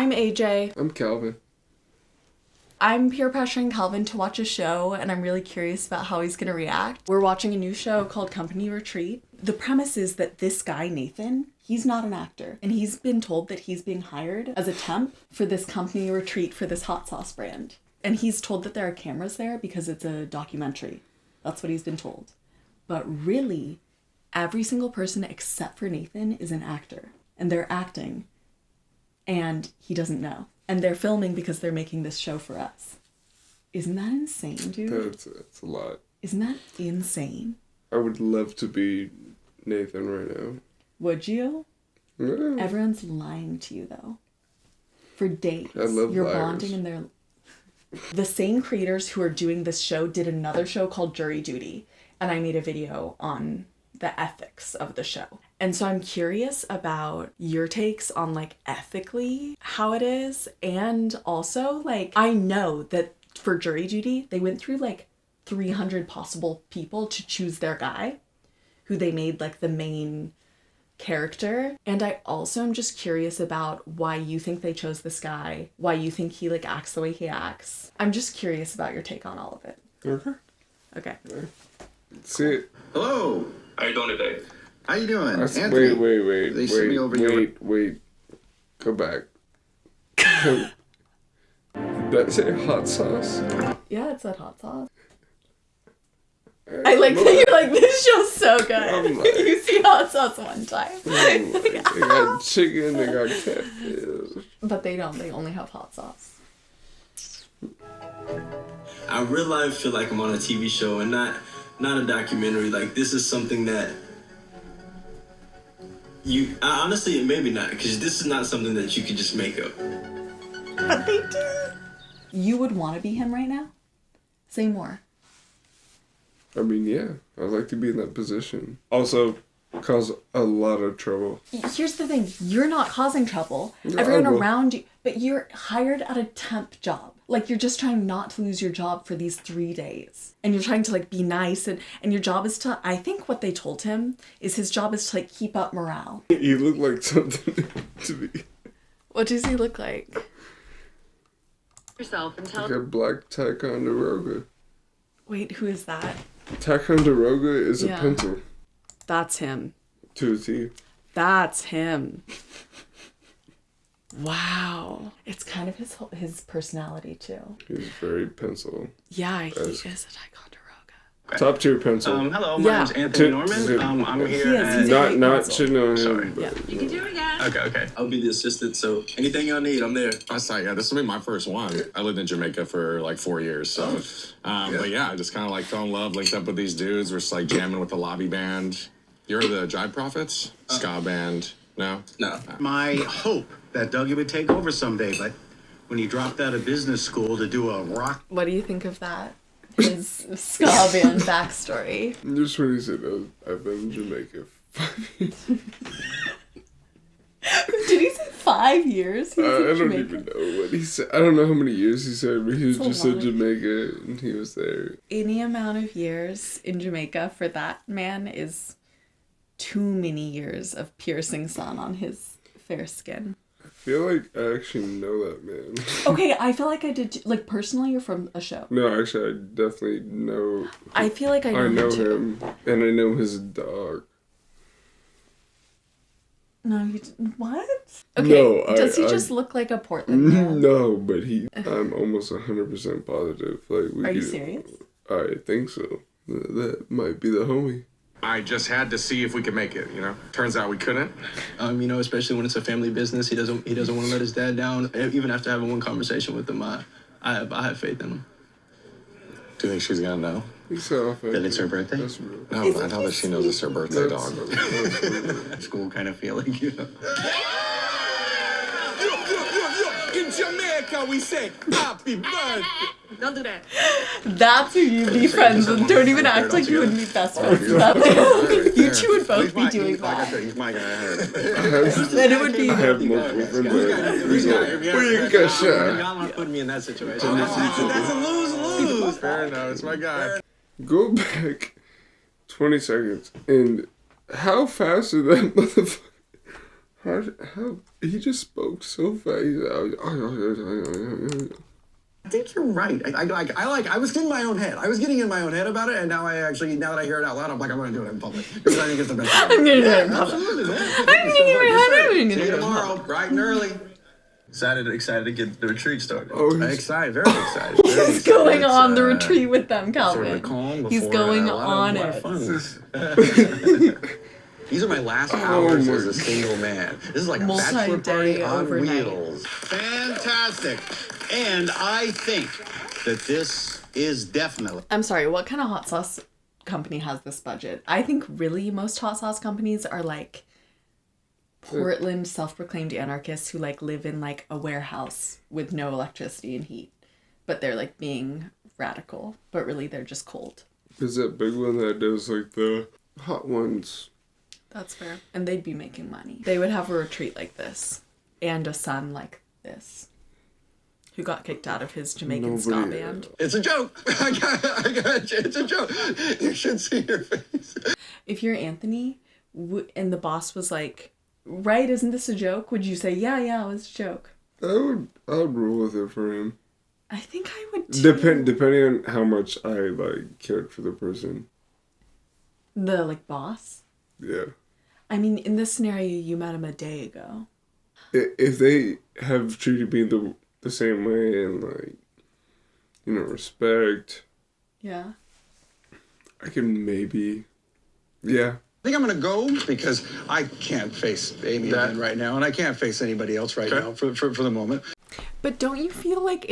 I'm AJ. I'm Calvin. I'm peer pressuring Calvin to watch a show, and I'm really curious about how he's going to react. We're watching a new show called Company Retreat. The premise is that this guy, Nathan, he's not an actor, and he's been told that he's being hired as a temp for this company retreat for this hot sauce brand. And he's told that there are cameras there because it's a documentary. That's what he's been told. But really, every single person except for Nathan is an actor, and they're acting, and he doesn't know. And they're filming because they're making this show for us. Isn't that insane, dude? That's a lot. Isn't that insane? I would love to be Nathan right now. Would you? Yeah. Everyone's lying to you, though. For dates. I love You're liars. bonding and they're... The same creators who are doing this show did another show called Jury Duty. And I made a video on the ethics of the show. And so I'm curious about your takes on, like, ethically how it is. And also, like, I know that for Jury Duty, they went through, like, 300 possible people to choose their guy, who they made, like, the main character. And I also am just curious about why you think they chose this guy, why you think he, like, acts the way he acts. I'm just curious about your take on all of it. Okay. Okay. See it. Hello. How you doing today? How you doing? Anthony. Wait. Go back. That's a hot sauce? Yeah, it's that hot sauce. I like that you're like, this show's so good. Like, you see hot sauce one time. They got chicken, they got catfish. But they don't. They only have hot sauce. I real life feel like I'm on a TV show and not a documentary. Like, this is something that honestly, maybe not, because this is not something that you could just make up. But they do. You would want to be him right now? Say more. I mean, yeah. I'd like to be in that position. Also, cause a lot of trouble. Here's the thing. You're not causing trouble. No, Everyone around you. But you're hired at a temp job. Like, you're just trying not to lose your job for these 3 days. And you're trying to, like, be nice. And your job is to... I think what they told him is his job is to, like, keep up morale. He looked like something to me. What does he look like? Yourself and tell Like a black Ticonderoga. Wait, who is that? Ticonderoga is Yeah. a pencil. That's him. To a T. That's him. Wow. It's kind of his personality, too. He's very pencil. Yeah, he is a Ticonderoga. Top tier pencil. Hello, my name's Anthony Norman. I'm here as... Not shitting on him. Sorry. But, you can do it again. Okay. I'll be the assistant, so anything y'all need, I'm there. I saw, yeah, this will be my first one. I lived in Jamaica for like 4 years, so. But yeah, I just kind of like fell in love, linked up with these dudes. We're just like jamming with the lobby band. You're the Jive Prophets? Ska band? No? No. My hope that Dougie would take over someday, but when he dropped out of business school to do a rock... What do you think of that? His ska band backstory. just when he said, I've been in Jamaica for 5 years. Did he say 5 years? He was in I don't Jamaica? even know what he said. I don't know how many years he said, but he was just in lot. Jamaica and he was there. Any amount of years in Jamaica for that man is too many years of piercing sun on his fair skin. I feel like I actually know that man. Okay, I feel like I did, like, personally, you're from a show. No, actually, I definitely know. I feel like I know him, and I know his dog. No, you didn't. What? Okay, No, does he just look like a Portland man? No, but I'm almost 100% positive. Like, Are you serious? I think so. That might be the homie. I just had to see if we could make it, you know? Turns out we couldn't. Especially when it's a family business, he doesn't want to let his dad down. Even after having one conversation with him, I have faith in him. Do you think she's gonna know? That it's her birthday? That's real. No, I know that she knows it's her birthday, dog. School kind of feeling, you know. In Jamaica, we say happy birthday. Don't do that. That's who you'd be friends with. Don't even act like you wouldn't be best friends with that man. You two would both be doing that. He's my guy. Then it would be... I have multiple friends. Y'all aren't putting me in that situation. That's a lose-lose. Fair enough, it's my guy. Go back 20 seconds, and how fast did that motherfucker... How he just spoke so fast. I think you're right. I was in my own head. I was getting in my own head about it, and now now that I hear it out loud, I'm like, I'm going to do it in public because I think it's the best. I'm gonna do it in public. Absolutely, man. I'm gonna get my head. I'm gonna See do you it. tomorrow, bright and early. Excited to get the retreat started. Oh, Excited, very excited. He's going on the retreat with them, Calvin. Sort of calm He's before, going a lot on of it. fun. These are my last hours my as a single man. This is like a Multi-day bachelor party on overnight. wheels. Fantastic. And I think that this is definitely. I'm sorry, what kind of hot sauce company has this budget? I think really most hot sauce companies are like Portland self-proclaimed anarchists who like live in like a warehouse with no electricity and heat. But they're like being radical, but really they're just cold. There's that big one that does like the hot ones. That's fair. And they'd be making money. They would have a retreat like this and a son like this who got kicked out of his Jamaican ska band. It's a joke. I got you. It's a joke. You should see your face. If you're Anthony and the boss was like, right, isn't this a joke? Would you say, yeah, it was a joke? I would rule with it for him. I think I would too. Depending on how much I like cared for the person. The like boss? Yeah. I mean, in this scenario, you met him a day ago. If they have treated me the same way and like, respect, Yeah. I can maybe, yeah. I think I'm going to go because I can't face Amy again right now, and I can't face anybody else right now for the moment. But don't you feel like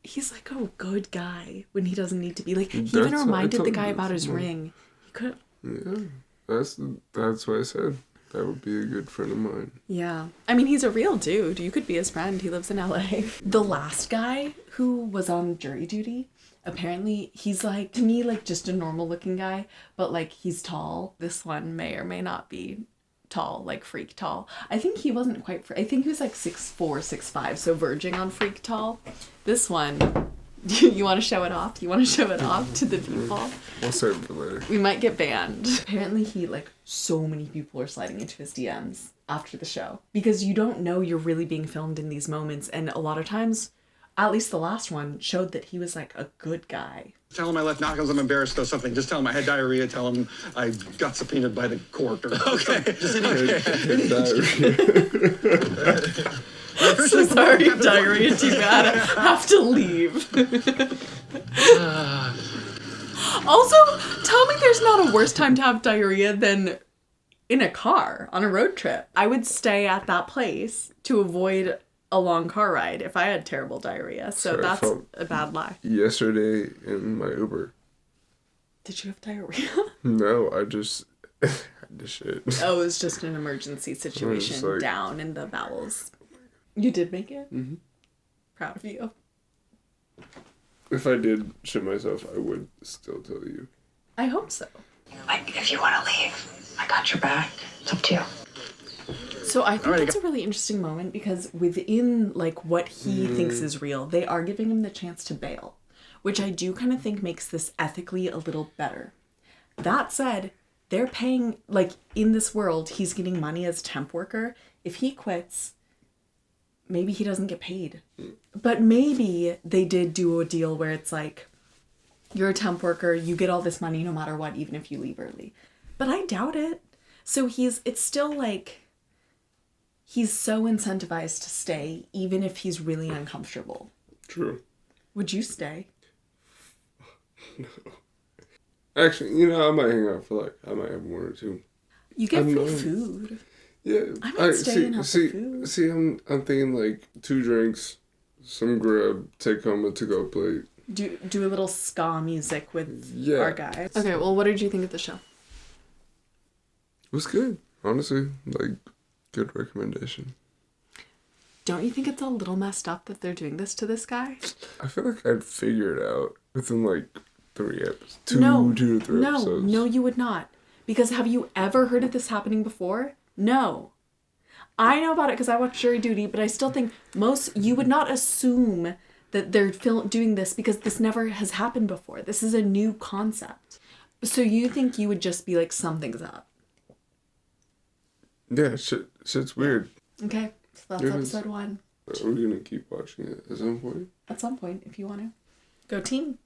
he's like a good guy when he doesn't need to be? Like, he even reminded the guy about his ring. He could. Yeah, that's what I said. That would be a good friend of mine. Yeah. I mean, he's a real dude. You could be his friend. He lives in LA. The last guy who was on jury duty, apparently he's like, to me, like just a normal looking guy, but like he's tall. This one may or may not be tall, like freak tall. I think he wasn't quite, I think he was like 6'4", 6'5", so verging on freak tall. This one, you want to show it off? You want to show it off to the people? We'll save it for later. We might get banned. Apparently he, like, so many people are sliding into his DMs after the show. Because you don't know you're really being filmed in these moments. And a lot of times, at least the last one, showed that he was, like, a good guy. Tell him I left knockers, I'm embarrassed or something. Just tell him I had diarrhea. Tell him I got subpoenaed by the court. Or okay. Just So sorry, diarrhea, too bad. I have to leave. Also, tell me there's not a worse time to have diarrhea than in a car on a road trip. I would stay at that place to avoid a long car ride if I had terrible diarrhea. So that's a bad lie. Yesterday in my Uber. Did you have diarrhea? No, I just had to shit. Oh, it was just an emergency situation like, down in the bowels. You did make it? Mm-hmm. Proud of you. If I did shit myself, I would still tell you. I hope so. Like, if you want to leave, I got your back. It's up to you. So I think that's a really interesting moment because within, like, what he thinks is real, they are giving him the chance to bail, which I do kind of think makes this ethically a little better. That said, they're paying, like, in this world, he's getting money as a temp worker. If he quits, maybe he doesn't get paid. But maybe they did do a deal where it's like, you're a temp worker, you get all this money no matter what, even if you leave early. But I doubt it. So it's still like, he's so incentivized to stay, even if he's really uncomfortable. True. Would you stay? No. Actually, I might hang out for I might have one or two. You get free food. Yeah. I might stay and have the food. See, I'm thinking like 2 drinks, some grub, take home a to-go plate. Do a little ska music with our guy. Okay, well, what did you think of the show? It was good. Honestly, good recommendation. Don't you think it's a little messed up that they're doing this to this guy? I feel like I'd figure it out within 3 episodes. 2 to 3 episodes. No, you would not. Because have you ever heard of this happening before? No. I know about it because I watched Jury Duty, but I still think you would not assume that they're doing this because this never has happened before. This is a new concept. So you think you would just be like, something's up? Yeah, shit's weird. Okay, so that's It is. episode 1. We're gonna keep watching it at some point. At some point, if you want to. Go team.